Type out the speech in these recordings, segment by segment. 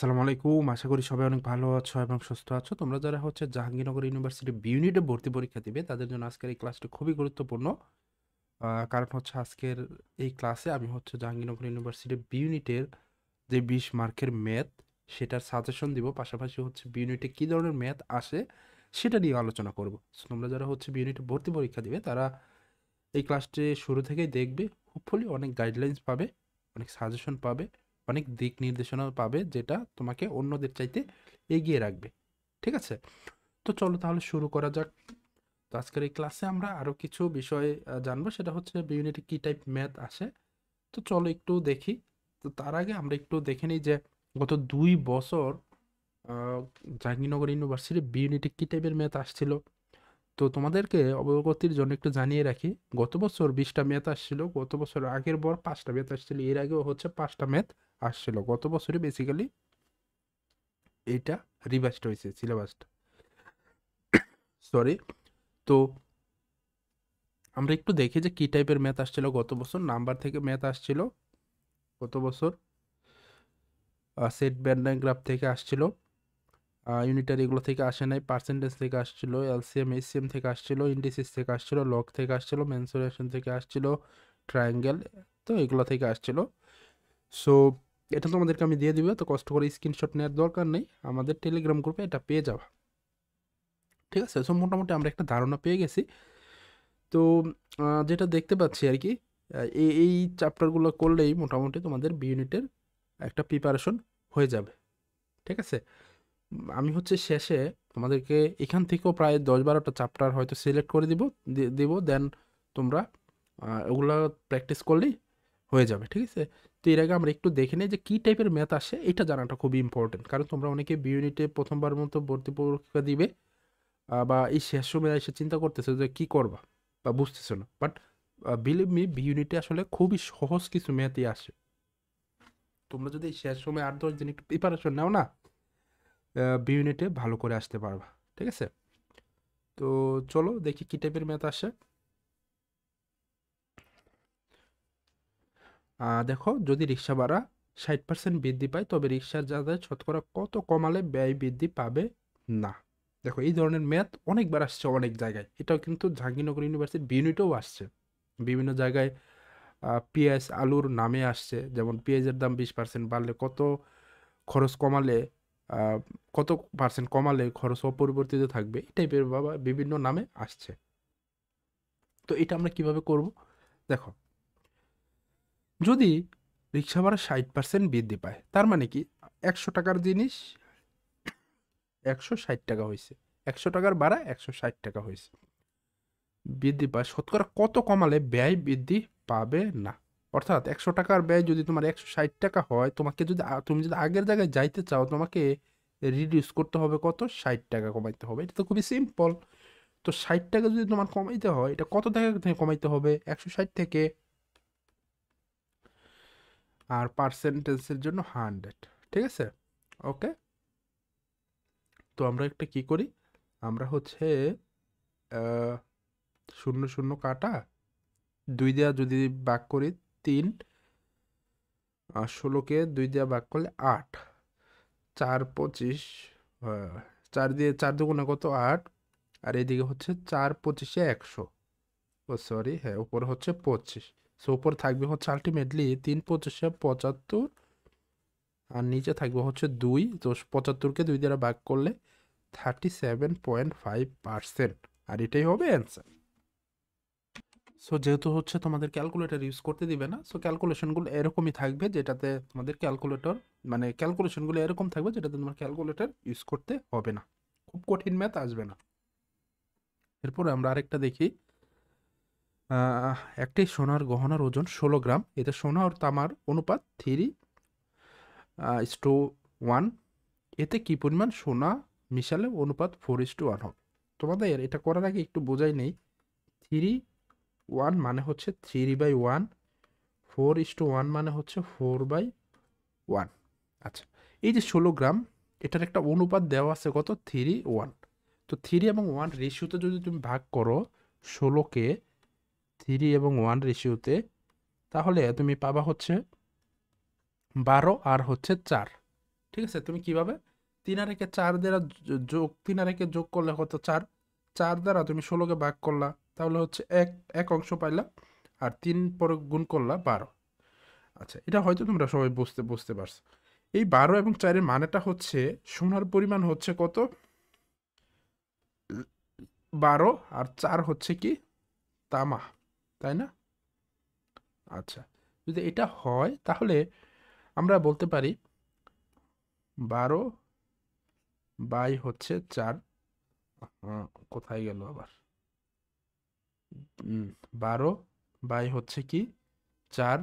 আসসালামু আলাইকুম। আশা করি সবাই অনেক ভালো আছো এবং সুস্থ আছো। তোমরা যারা জাহাঙ্গীরনগর ইউনিভার্সিটি বি ইউনিটে ভর্তি পরীক্ষা দিবে তাদের জন্য আজকের এই ক্লাসটি খুবই গুরুত্বপূর্ণ। কারণ আজকের এই ক্লাসে আমি জাহাঙ্গীরনগর ইউনিভার্সিটি বি ইউনিটের যে 20 মার্কের ম্যাথ সেটার সাজেশন দিব। পাশাপাশি বি ইউনিটে কী ধরনের ম্যাথ আসে সেটা নিয়ে আলোচনা করব। সো তোমরা যারা বি ইউনিটে ভর্তি পরীক্ষা দিবে তারা এই ক্লাসটি শুরু থেকেই দেখবে। হোপফুলি অনেক গাইডলাইন্স পাবে, অনেক সাজেশন পাবে, অনেক দিক নির্দেশনা পাবে যেটা তোমাকে অন্যদের চাইতে এগিয়ে রাখবে। ঠিক আছে? তো চলো তাহলে শুরু করা যাক। তো আজকের এই ক্লাসে আমরা আরো কিছু বিষয় জানবো, সেটা হচ্ছে বি ইউনিটে কি টাইপ ম্যাথ আসে। তো চলো একটু দেখি। তো তার আগে আমরা একটু দেখে নিই যে গত 2 বছর আহ, জাহাঙ্গীরনগর ইউনিভার্সিটি বি ইউনিটে কি টাইপের ম্যাথ আসছিল। তো তোমাদেরকে অবগতির জন্য একটু জানিয়ে রাখি, গত বছর 20টা ম্যাথ আসছিল, গত বছর আগের বার 5টা ম্যাথ আসছিল, এর আগেও 5টা ম্যাথ আসছিল। গত বছরই বেসিক্যালি এইটা রিভাইজড হয়েছে সিলেবাসটা, সরি। তো আমরা একটু দেখি যে কি টাইপের ম্যাথ আসছিল গত বছর। নাম্বার থেকে ম্যাথ আসছিল গত বছর, সেট ব্যান্ড গ্রাফ থেকে আসছিল, ইউনিটার এগুলো থেকে আসে নাই, পার্সেন্টেজ থেকে আসছিল, এলসিএম এইচসিএম থেকে আসছিল, ইন্ডিসিস থেকে আসছিল, লগ থেকে আসছিল, মেনসুরেশন থেকে আসছিল, ট্রায়াঙ্গেল, তো এগুলো থেকে আসছিল। সো এটা তোমাদেরকে আমি দিয়ে দিব, তো কষ্ট করে স্ক্রিনশট নেওয়ার দরকার নেই, আমাদের টেলিগ্রাম গ্রুপে এটা পেয়ে যাবে। ঠিক আছে? সো মোটামুটি আমরা একটা ধারণা পেয়ে গেছি। তো যেটা দেখতে পাচ্ছি আর কি, এই চ্যাপ্টারগুলো করলেই মোটামুটি তোমাদের বি ইউনিটের একটা প্রিপারেশন হয়ে যাবে। ঠিক আছে? আমি শেষে তোমাদেরকে এখান থেকেও প্রায় 10-12টা চ্যাপ্টার হয়তো সিলেক্ট করে দিব দেন তোমরা ওগুলা প্র্যাকটিস করলেই হয়ে যাবে। ঠিক আছে? তো এর আগে আমরা একটু দেখে নিই যে কী টাইপের ম্যাথ আসে, এটা জানাটা খুবই ইম্পর্টেন্ট। কারণ তোমরা অনেকে বি ইউনিটে প্রথমবার মতো ভর্তি পরীক্ষা দিবে, বা এই শেষ সময় এসে চিন্তা করতেছো যে কী করবা বা বুঝতেছো না, বাট বিলিভ মি, বি ইউনিটে আসলে খুবই সহজ কিছু ম্যাথই আসে। তোমরা যদি এই শেষ সময় 8-10 দিন একটু প্রিপারেশন নাও না, বি ইউনিটে ভালো করে আসতে পারবা। ঠিক আছে? তো চলো দেখি কি টাইপের ম্যাথ আসে। দেখো, যদি রিক্সা ভাড়া 60% বৃদ্ধি পায় তবে রিক্সার যাতায়াত শতকরা কত কমালে ব্যয় বৃদ্ধি পাবে না। দেখো, এই ধরনের ম্যাথ অনেকবার আসছে অনেক জায়গায়, এটাও কিন্তু জাহাঙ্গীরনগর ইউনিভার্সিটি বি ইউনিটেও আসছে বিভিন্ন জায়গায়। পেঁয়াজ আলুর নামে আসছে, যেমন পেঁয়াজের দাম 20% বাড়লে কত খরচ কমালে, আহ, কত পার্সেন্ট কমালে খরচ অপরিবর্তিত থাকবে, এই টাইপের বাবা বিভিন্ন নামে আসছে। তো এটা আমরা কিভাবে করব? দেখো, যদি রিক্সা ভাড়া 60% বৃদ্ধি পায়, তার মানে কি, 100 টাকার জিনিস 160 টাকা হয়েছে, 100 টাকার ভাড়া 160 টাকা হয়েছে, বৃদ্ধি পায়, শতকরা কত কমালে ব্যয় বৃদ্ধি পাবে না। অর্থাৎ 100 টাকার ব্যয় যদি তোমার 160 টাকা হয়, তোমাকে যদি তুমি যদি আগের জায়গায় যাইতে চাও, তোমাকে রিডিউস করতে হবে কত, 60 টাকা কমাইতে হবে। এটা তো খুবই সিম্পল। তো 60 টাকা যদি তোমার কমাইতে হয়, এটা কত টাকা থেকে কমাইতে হবে, 160 থেকে, আর পার্সেন্টেজের জন্য 100। ঠিক আছে? ওকে। তো আমরা একটা কি করি, আমরা আহ, শূন্য শূন্য কাটা, 2 দেওয়া যদি ভাগ করি 3, আর 16কে 2 দেওয়া ভাগ করলে 8, 4 25, 4 দিয়ে 4 দুগুণে কত, 8, আর এদিকে 4 25-এ 100, ও সরি, হ্যাঁ, উপরে 25। সো উপর থাকবে আলটিমেটলি 3 25-এ 75, আর নিচে থাকবে 2। তো 75কে 2 দ্বারা ভাগ করলে 37.5%, আর এটাই হবে অ্যান্সার। সো যেহেতু তোমাদের ক্যালকুলেটর ইউজ করতে দিবে না, সো ক্যালকুলেশনগুলো এরকমই থাকবে, যেটাতে তোমাদের ক্যালকুলেটর, মানে ক্যালকুলেশনগুলো এরকম থাকবে যেটাতে তোমার ক্যালকুলেটর ইউজ করতে হবে না, খুব কঠিন ম্যাথ আসবে না। এরপরে আমরা আরেকটা দেখি। একটি সোনার গহনার ওজন 16 গ্রাম, এতে সোনা আর তামার অনুপাত 3:1, এতে কি পরিমাণ সোনা মিশালে অনুপাত 4:1 হবে। তোমাদের এটা করার আগে একটু বোঝাই নেই, 3:1 মানে 3/1, 4:1 মানে 4/1। আচ্ছা, এই যে 16 গ্রাম, এটার একটা অনুপাত দেওয়া আছে কত, 3:1। তো 3 এবং 1 রেশিওতে যদি তুমি ভাগ করো 16কে 3 এবং 1 রেশিওতে, তাহলে তুমি পাবা 12 আর 4। ঠিক আছে, তুমি কিভাবে 3 আর 1 4 দ্বারা যোগ 3 আর 1 যোগ করলে কত 4, 4 দ্বারা তুমি 16কে ভাগ করলা, তাহলে হচ্ছে এক অংশ পাইলা, আর 3 পরে গুণ করলা 12। আচ্ছা, এটা হয়তো তোমরা সবাই বুঝতে পারছো। এই 12 এবং 4-এর মানেটা হচ্ছে সোনার পরিমাণ হচ্ছে কত, 12, আর 4 হচ্ছে কি তামা, তাই না? আচ্ছা, যদি এটা হয় তাহলে আমরা বলতে পারি 12 বাই হচ্ছে 4, কোথায় গেল আবার, 12 বাই হচ্ছে কি 4।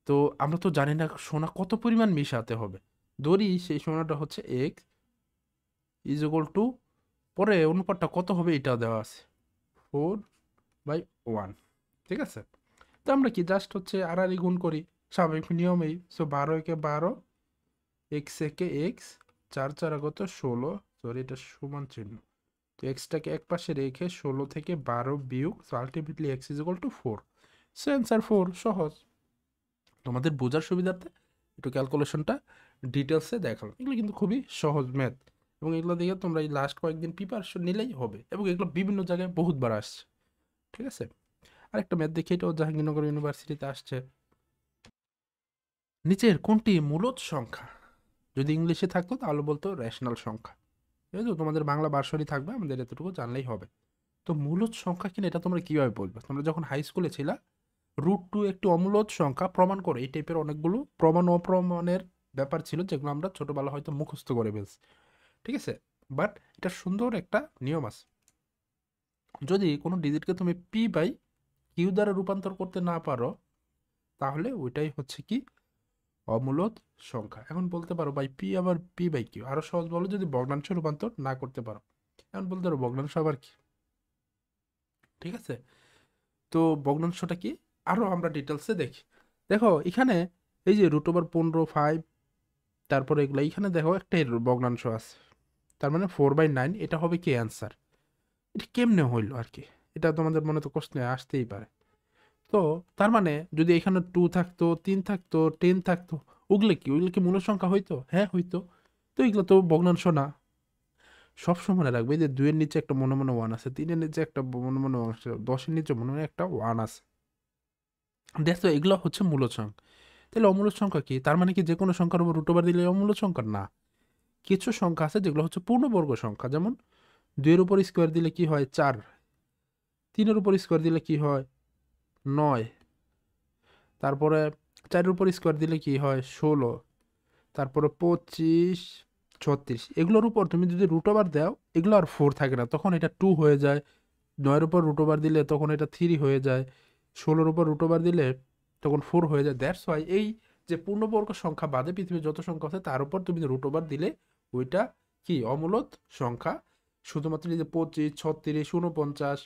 তো আমরা তো জানি না সোনা কত পরিমাণ মিশাতে হবে, ধরি সেই সোনাটা হচ্ছে এক্স ইজ ইকুয়াল টু, পরে অনুপাতটা কত হবে এটাও দেওয়া আছে, 4/1। ঠিক আছে, তো আমরা কি জাস্ট হচ্ছে আর গুণ করি স্বাভাবিক নিয়মেই। সো 12 একে 12, এক্স একে এক্স, 4 4 কত 16, সরি এটা সমান চিহ্ন, তো এক্সটাকে এক পাশে রেখে 16 থেকে 12 বিয়োগ, so ultimately x is equal to 4। So answer 4। সহজ, তোমাদের বোঝার সুবিধার্থে একটু ক্যালকুলেশনটা ডিটেলসে দেখালাম। এগুলো কিন্তু খুবই সহজ ম্যাথ, এবং এগুলো দেখে তোমরা এই লাস্ট কয়েকদিন প্রিপারেশন নিলেই হবে, এবং এগুলো বিভিন্ন জায়গায় বহুতবার আসছে। ঠিক আছে, আরেকটা ম্যাথ দেখি, এটাও জাহাঙ্গীরনগর ইউনিভার্সিটিতে আসছে। নিচের কোনটি মূলদ সংখ্যা, যদি ইংলিশে থাকতো তাহলে বলতো রেশনাল সংখ্যা, যেহেতু তোমাদের বাংলা ভার্সনই থাকবে, আমাদের এতটুকু জানলেই হবে। তো মূলদ সংখ্যা কিনা এটা তোমরা কিভাবে বলবে, তোমরা যখন হাই স্কুলে ছিলা √2 একটি অমূলদ সংখ্যা প্রমাণ করে, এই টাইপের অনেকগুলো প্রমাণ অপ্রমাণের ব্যাপার ছিল, যেগুলো আমরা ছোটবেলা হয়তো মুখস্থ করে ফেলছি। ঠিক আছে, বাট এটা সুন্দর একটা নিয়ম আছে, যদি কোনো ডিজিটকে তুমি পি বাই কিউ দ্বারা রূপান্তর করতে না পারো, তাহলে ওইটাই হচ্ছে কি অমূলদ সংখ্যা। এখন বলতে পারো ভাই পি আবার পি বাই কিউ, আরো সহজ বলো, যদি ভগ্নাংশ রূপান্তর না করতে পারো, এখন বলতে পারো ভগ্নাংশ আবার কি। ঠিক আছে, তো ভগ্নাংশটা কি আরো আমরা ডিটেলসে দেখি। দেখো এখানে এই যে √15 5, তারপরে এগুলো এখানে দেখো একটাই ভগ্নাংশ আছে, তার মানে 4/9, এটা হবে কি অ্যান্সার। এটা কেমনে হইলো আর কি, এটা তোমাদের মনে তো প্রশ্নে আসতেই পারে। তো তার মানে যদি এখানে 2 থাকতো, 3 থাকতো, 10 থাকতো, ওগুলো কি মূল সংখ্যা হইতো? হ্যাঁ হইতো। তো এগুলো তো ভগ্নাংশ না। সবসময় মনে রাখবে যে 2 এর নিচে একটা মনে মনে 1 আছে, 3 এর নিচে একটা মনে মনে 1 আছে, 10 এর নিচে মনে মনে একটা 1 আছে। দেখো এগুলো হচ্ছে মূলদ সংখ্যা। তাহলে অমূলদ সংখ্যা কি? তার মানে কি যে কোনো সংখ্যার উপর √ওভার দিলে অমূলদ সংখ্যা না। কিছু সংখ্যা আছে যেগুলো হচ্ছে পূর্ণবর্গ সংখ্যা, যেমন 2 এর উপর স্কোয়ার দিলে কি হয় 4, 3 এর উপর স্কোয়ার দিলে কি হয় 9, তারপরে 4 এর উপর স্কোয়ার দিলে কি হয় 16, তারপরে 25, 36, এগুলোর উপর তুমি যদি √ওভার দাও এগুলো আর 4 থাকে না, তখন এটা 2 হয়ে যায়। 9 এর উপর √ওভার দিলে তখন এটা 3 হয়ে যায়। 16 এর উপর √ওভার দিলে তখন 4 হয়ে যায়। দ্যাটস ওয়াই এই যে পূর্ণবর্গ সংখ্যা বাদে পৃথিবীর যত সংখ্যা আছে তার উপর তুমি √ওভার দিলে ওইটা কি অমূলদ সংখ্যা। শুধুমাত্র এই যে 25, 36, 49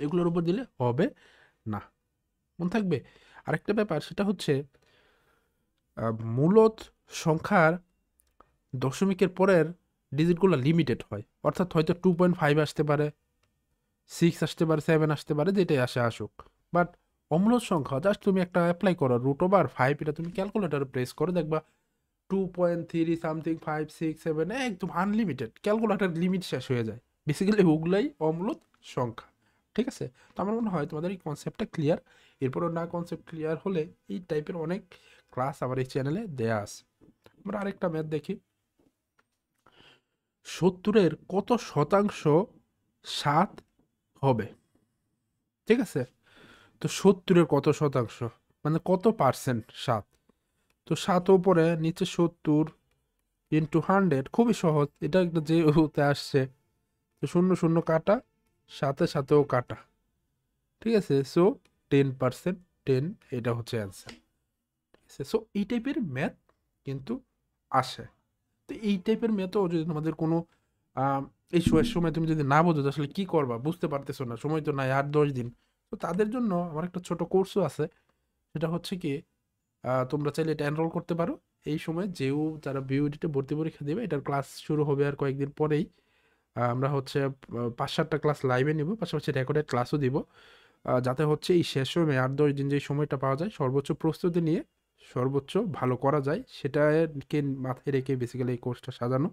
এগুলোর উপর দিলে হবে না। মনে থাকবে। আরেকটা ব্যাপার সেটা হচ্ছে মূলদ সংখ্যার দশমিকের পরের ডিজিটগুলো লিমিটেড হয়, অর্থাৎ হয়তো 2.5 আসতে পারে, 6 আসতে পারে, 7 আসতে পারে, যেটাই আসুক। বাট অমূলদ সংখ্যা জাস্ট তুমি একটা অ্যাপ্লাই করো √5, এটা তুমি ক্যালকুলেটারে প্রেস করে দেখবা 2.3 সামথিং 5 6 7 একদম আনলিমিটেড, ক্যালকুলেটার লিমিট শেষ হয়ে যায়। বেসিক্যালি ওগুলাই অমূলদ সংখ্যা। ঠিক আছে, তো আমার মনে হয় তোমাদের এই কনসেপ্টটা ক্লিয়ার। এরপরও না কনসেপ্ট ক্লিয়ার হলে এই টাইপের অনেক ক্লাস আমার এই চ্যানেলে দেয়া আছে। আমরা আরেকটা ম্যাথ দেখি। 70-এর কত শতাংশ 7 হবে? ঠিক আছে, তো 70-এর কত শতাংশ মানে কত পার্সেন্ট 7? তো 7 উপরে নিচে 70 ইন্টু 100, খুবই সহজ, এটা একটা যে হতে আসছে, তো 0 0 কাটা, সাথে সাথেও কাটা। ঠিক আছে, সো 10%, 10, এটা হচ্ছে অ্যান্সার। ঠিক আছে, সো এই টাইপের ম্যাথ কিন্তু আসে। তো এই টাইপের ম্যাথও যদি তোমাদের কোনো আহ, এই সময় তুমি যদি না বোঝো যে আসলে কি করবা, বুঝতে পারতেছো না, সময় তো নাই 8-10 দিন, তো তাদের জন্য আমার একটা ছোট কোর্সও আছে। সেটা হচ্ছে কি তোমরা চাইলে এটা এনরোল করতে পারো। এই সময় যারা বিইউডিতে ভর্তি পরীক্ষা দেবে, এটার ক্লাস শুরু হবে আর কয়েকদিন পরেই। আমরা হচ্ছে 5-7টা ক্লাস লাইভে নিব, পাশাপাশি রেকর্ডেড ক্লাসও দিব, যাতে হচ্ছে এই শেষ সময় 8-10 দিন যে সময়টা পাওয়া যায় সর্বোচ্চ প্রস্তুতি নিয়ে সর্বোচ্চ ভালো করা যায় সেটাকে মাথায় রেখে বেসিক্যালি এই কোর্সটা সাজানো।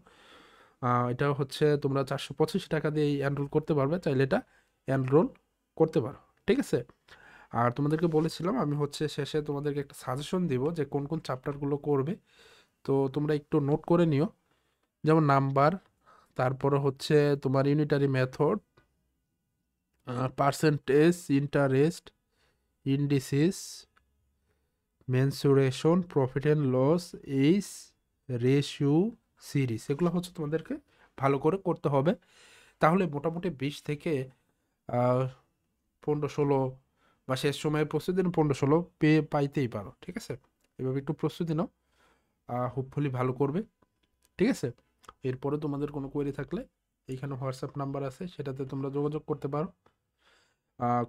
এটা হচ্ছে তোমরা 485 টাকা দিয়ে এনরোল করতে পারবে, চাইলে এটা এনরোল করতে পারো, ঠিক আছে। আর তোমাদেরকে বলেছিলাম আমি হচ্ছে শেষে তোমাদেরকে একটা সাজেশন দিব যে কোন কোন চ্যাপ্টারগুলো করবে, তো তোমরা একটু নোট করে নিও। যেমন নাম্বার, তারপরে হচ্ছে তোমার unitary method, percentage, interest, indices, mensuration, profit and loss, ages, ratio, series, এগুলো হচ্ছে তোমাদেরকে ভালো করে করতে হবে। তাহলে মোটামুটি 20 থেকে 15-16 বা শেষ সময়ে প্রস্তুতি নিয়ে 15-16 পাইতেই পারো, ঠিক আছে। এভাবে একটু প্রস্তুতি নাও, হোপফুলি ভালো করবে, ঠিক আছে। এরপরে তোমাদের কোনো কোয়েরি থাকলে এইখানে হোয়াটসঅ্যাপ নাম্বার আছে, সেটাতে তোমরা যোগাযোগ করতে পারো,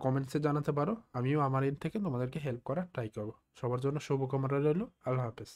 কমেন্টসে জানাতে পারো। আমিও আমার এন্ড থেকে তোমাদেরকে হেল্প করার ট্রাই করবো। সবার জন্য শুভকামনা রইল। আল্লাহ হাফেজ।